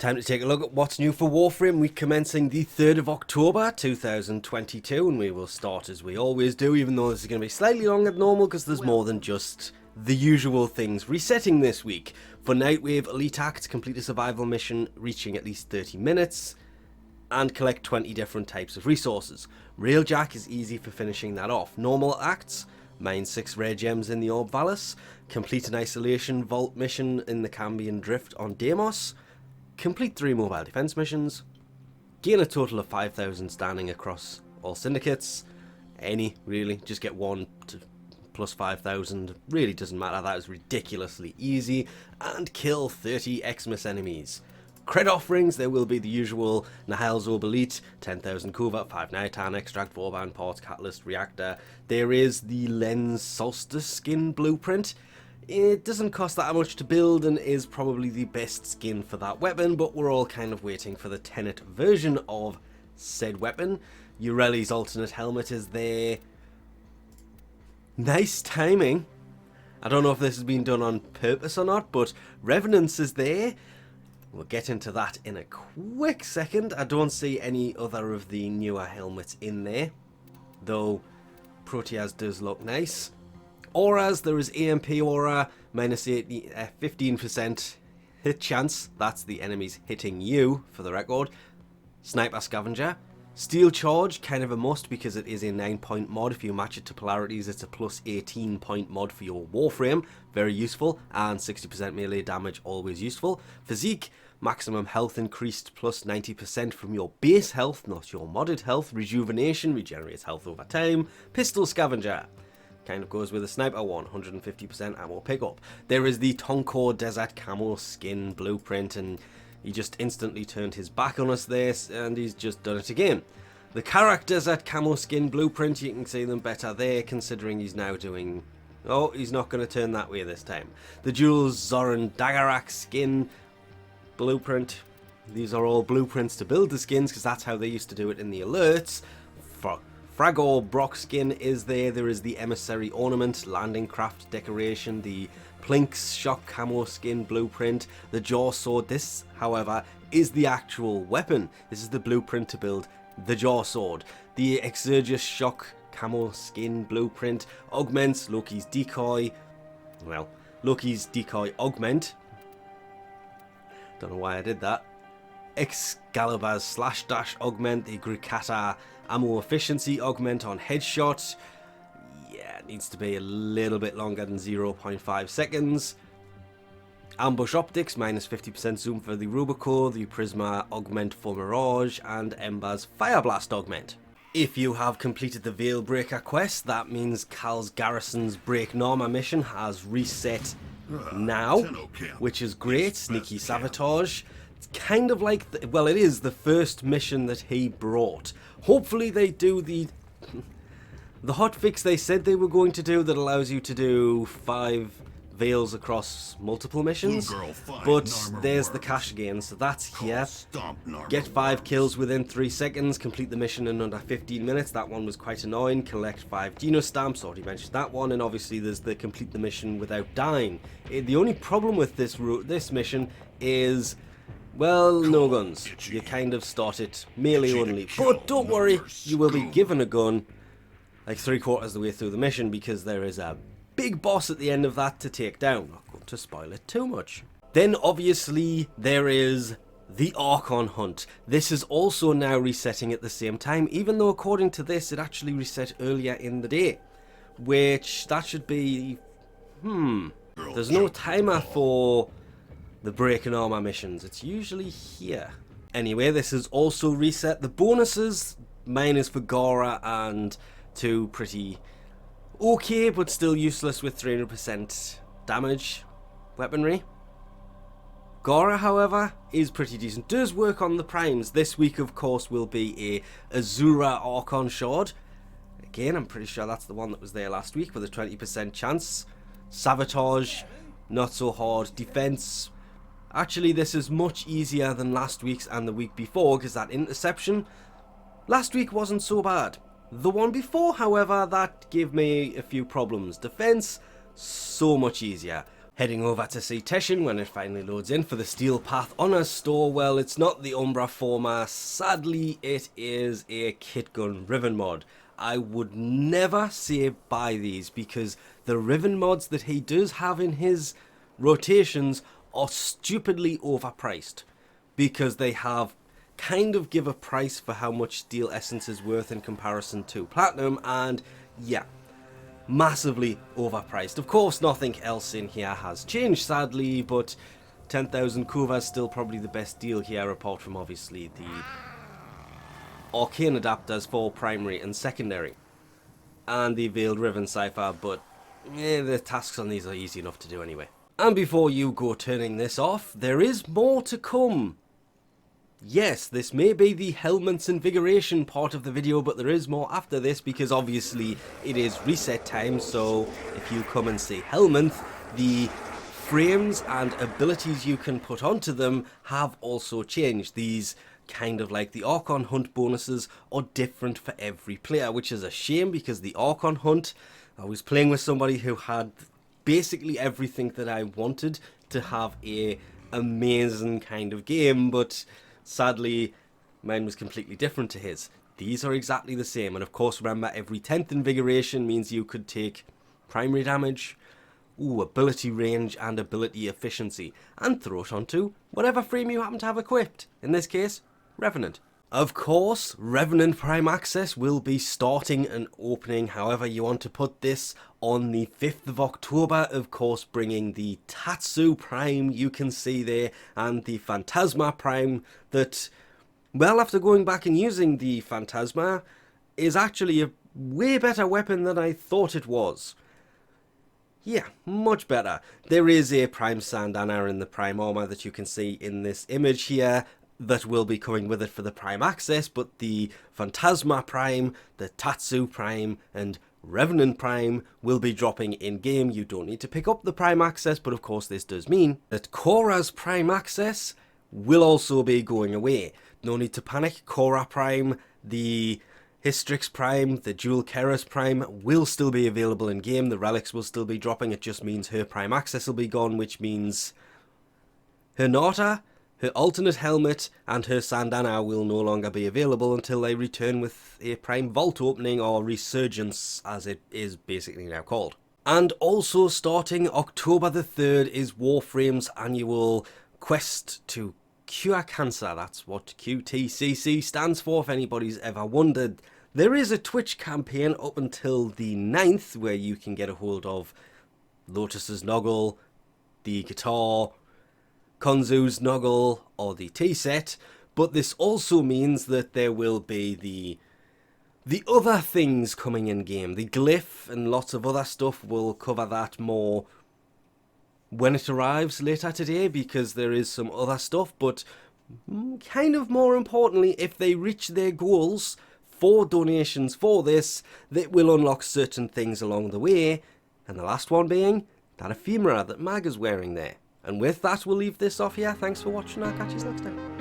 Time to take a look at what's new for Warframe, week commencing the 3rd of October 2022, and we will start as we always do, even though this is going to be slightly longer than normal because there's more than just the usual things resetting this week. For Nightwave Elite Act, complete a survival mission reaching at least 30 minutes and collect 20 different types of resources. Railjack is easy for finishing that off. Normal acts, mine 6 rare gems in the Orb Valis, complete an isolation vault mission in the Cambion Drift on Deimos, complete 3 mobile defense missions, gain a total of 5,000 standing across all syndicates. Any, really, just get 1 to plus 5,000, really doesn't matter, that is ridiculously easy, and kill 30 Xmas enemies. Cred offerings, there will be the usual Nahel's Orb Elite, 10,000 Covert, 5 Nightan, Extract, 4 Band Ports, Catalyst, Reactor. There is the Lens Solstice skin blueprint. It doesn't cost that much to build and is probably the best skin for that weapon, but we're all kind of waiting for the Tenet version of said weapon. Ureli's alternate helmet is there. Nice timing. I don't know if this has been done on purpose or not, but Revenance is there. We'll get into that in a quick second. I don't see any other of the newer helmets in there, though Proteas does look nice. Auras, there is AMP Aura, minus 15% hit chance. That's the enemies hitting you, for the record. Sniper Scavenger. Steel Charge, kind of a must because it is a 9-point mod. If you match it to polarities, it's a plus 18-point mod for your Warframe. Very useful. And 60% melee damage, always useful. Physique, maximum health increased plus 90% from your base health, not your modded health. Rejuvenation, regenerates health over time. Pistol Scavenger. Kind of goes with the sniper one, 150% ammo pickup. There is the Tonko Desert Camo skin blueprint, and he just instantly turned his back on us there, and he's just done it again. The Karak Desert Camo skin blueprint, you can see them better there, considering he's now doing... Oh, he's not going to turn that way this time. The Jules Zoran Dagarak skin blueprint. These are all blueprints to build the skins, because that's how they used to do it in the alerts. Fragor Brock skin is there. There is the Emissary Ornament, Landing Craft decoration, the Plinks Shock Camo skin blueprint, the Jaw Sword. This, however, is the actual weapon. This is the blueprint to build the Jaw Sword. The Exergus Shock Camo skin blueprint augments Loki's Decoy. Well, Loki's Decoy Augment. Don't know why I did that. Excalibur's Slash Dash Augment, the Grikata Ammo Efficiency Augment on Headshot. Yeah, it needs to be a little bit longer than 0.5 seconds. Ambush Optics, minus 50% zoom for the Rubico, the Prisma Augment for Mirage, and Ember's Fire Blast Augment. If you have completed the Veilbreaker quest, that means Kahl's Garrison's Break Norma mission has reset now, which is great. Sneaky Sabotage. Kind of like, well, it is the first mission that he brought. Hopefully they do the hotfix they said they were going to do that allows you to do 5 veils across multiple missions. But there's the cash again, so that's here. Get 5 kills within 3 seconds, complete the mission in under 15 minutes. That one was quite annoying. Collect 5 Dino Stamps, already mentioned that one. And obviously there's the complete the mission without dying. The only problem with this mission is... well, no guns. You kind of start it melee only. But don't worry, you will be given a gun like 3/4 of the way through the mission because there is a big boss at the end of that to take down. Not going to spoil it too much. Then obviously there is the Archon hunt. This is also now resetting at the same time, even though according to this it actually reset earlier in the day. Which, that should be... There's no timer for... the Break and Armor missions. It's usually here. Anyway, this is also reset. The bonuses, mine is for Gora and 2 pretty okay, but still useless with 300% damage weaponry. Gora, however, is pretty decent. Does work on the primes. This week, of course, will be a Azura Archon Shard. Again, I'm pretty sure that's the one that was there last week with a 20% chance. Sabotage, not so hard. Defense... actually, this is much easier than last week's and the week before, because that interception last week wasn't so bad. The one before, however, that gave me a few problems. Defense, so much easier. Heading over to see Teshin when it finally loads in for the Steel Path Honor store. Well, it's not the Umbra Forma, sadly it is a kit gun Riven mod. I would never say buy these because the Riven mods that he does have in his rotations are stupidly overpriced because they have kind of give a price for how much Steel Essence is worth in comparison to Platinum, and yeah, massively overpriced. Of course, nothing else in here has changed, sadly, but 10,000 Kuva is still probably the best deal here, apart from obviously the arcane adapters for primary and secondary, and the Veiled Riven Cypher, but the tasks on these are easy enough to do anyway. And before you go turning this off, there is more to come. Yes, this may be the Helmand's Invigoration part of the video, but there is more after this because obviously it is reset time, so if you come and see Helmand, the frames and abilities you can put onto them have also changed. These kind of like the Archon Hunt bonuses are different for every player, which is a shame because the Archon Hunt, I was playing with somebody who had basically everything that I wanted to have a amazing kind of game, but sadly, mine was completely different to his. These are exactly the same, and of course remember every 10th invigoration means you could take primary damage, ability range and ability efficiency, and throw it onto whatever frame you happen to have equipped. In this case, Revenant. Of course, Revenant Prime Access will be starting and opening, however you want to put this, on the 5th of October, of course bringing the Tatsu Prime you can see there, and the Phantasma Prime that, well, after going back and using the Phantasma, is actually a way better weapon than I thought it was. Yeah, much better. There is a Prime Sandana in the Prime Armor that you can see in this image here, that will be coming with it for the Prime Access, but the Phantasma Prime, the Tatsu Prime, and Revenant Prime will be dropping in-game. You don't need to pick up the Prime Access, but of course this does mean that Korra's Prime Access will also be going away. No need to panic, Korra Prime, the Hystrix Prime, the Jewel Keras Prime will still be available in-game. The relics will still be dropping, it just means her Prime Access will be gone, which means her Nata, her alternate helmet, and her Sandana will no longer be available until they return with a Prime Vault opening, or Resurgence as it is basically now called. And also starting October the 3rd is Warframe's annual quest to cure cancer. That's what QTCC stands for, if anybody's ever wondered. There is a Twitch campaign up until the 9th where you can get a hold of Lotus's Noggle, the guitar, Konzu's Noggle, or the tea set, but this also means that there will be the other things coming in game. The glyph and lots of other stuff, will cover that more when it arrives later today, because there is some other stuff, but kind of more importantly, if they reach their goals for donations for this, they will unlock certain things along the way, and the last one being that ephemera that Mag is wearing there. And with that, we'll leave this off here. Thanks for watching. I'll catch you next time.